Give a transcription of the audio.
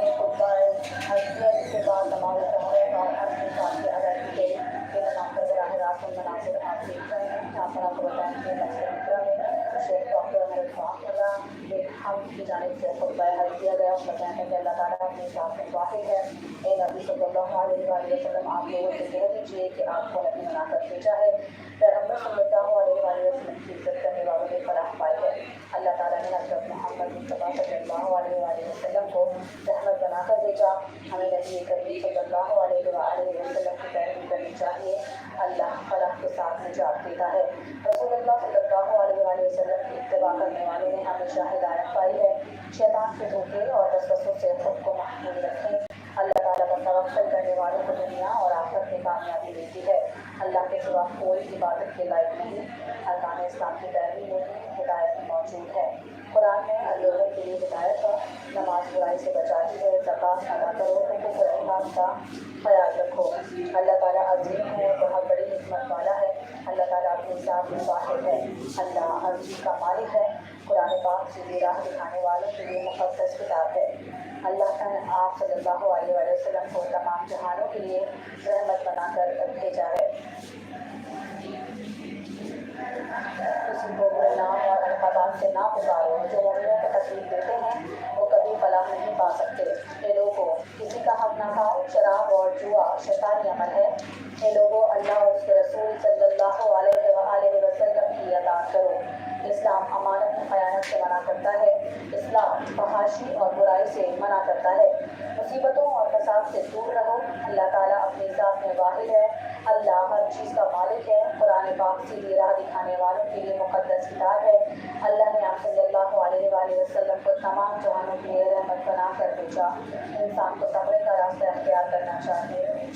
میں خطبہ حضرت کے بعد نماز جماعت اور اپنی ساتھ ادا کی گئی. یہ تمام پر براہ راست مناظر آپ دیکھ رہے ہیں. یہاں پر آپ کو بتائیں کہ مسجد میں شیخ ڈاکٹر عمر خان اللہ ایک ہم کی جانب سے خطبہ حج دیا گیا. اس میں کہتے ہیں کہ اللہ تعالیٰ اپنے ساتھ میں واحد ہے. اے نبی صلی اللہ علیہ وآلہ وسلم آپ لوگوں سے کہہ دیجیے کہ آپ کو نبی بنا کر بھیجا ہے. پیغمبر صلی اللہ علیہ وآلہ وسلم کی عزت کرنے والوں نے فلاح پائی ہے. اللہ تعالیٰ نے حضرت محمد مصطفیٰ صلی اللہ علیہ وآلہ وسلم کو رحمت بنا کر بھیجا. ہمیں نبی کریم صلی اللہ علیہ وآلہ وسلم کی پیروی کرنی چاہیے. اللہ فلاح کے ساتھ نجات دیتا ہے. رسول اللہ صلی اللہ علیہ وآلہ وسلم کی اتباع کرنے والوں نے ہمیشہ ہدایت پائی ہے. شیطان کے دھوکے اور وسوسوں سے خود کو محفوظ رکھیں. اللہ تعالیٰ پر توکل کرنے والوں کو دنیا اور آخرت میں کامیابی دیتی ہے. اللہ کے سوا کوئی عبادت کے لائق نہیں. ارکان اسلام کی پیروی میں ہدایت موجود ہے. قرآن میں لوگوں کے لیے ہدایت ہے. نماز برائی سے بچاتی ہے. زکوٰۃ ادا کرو. حقوق العباد کا خیال رکھو. اللہ تعالیٰ عظیم ہے, بہت بڑی حکمت والا ہے. اللہ تعالیٰ اپنے ذات میں واحد ہے. اللہ عرضی کا مالک ہے. قرآن پاک سیدھی راہ دکھانے والوں کے لیے مقدس کتاب ہے. اللہ نے آپ صلی اللہ علیہ وآلہ وسلم کو تمام جہانوں کے لیے رحمت بنا کر بھیجا ہے. کسی کو نام اور القابات سے نہ پکارو. جو مومنوں کو تکلیف دیتے ہیں وہ کبھی فلاح نہیں پا سکتے. اے لوگوں, کسی کا حق نہ کھاؤ. شراب اور جوا شیطانی عمل ہے. اے لوگوں, اللہ اور اس کے رسول صلی اللہ علیہ وآلہ وسلم کی اطاعت کرو. اسلام امانت میں خیانت سے منع کرتا ہے. اسلام فحاشی اور برائی سے منع کرتا ہے. مصیبتوں اور فساد سے دور رہو. اللہ تعالیٰ اپنی ذات میں واحد ہے. اللہ ہر چیز کا مالک ہے. قرآن پاک سیدھی راہ دکھانے والوں کے لیے مقدس کتاب ہے. اللہ نے آپ صلی اللہ علیہ وآلہ وسلم کو تمام جہانوں کے لیے رحمت بنا کر بھیجا. انسان کو صبر کا راستہ اختیار کرنا چاہیے.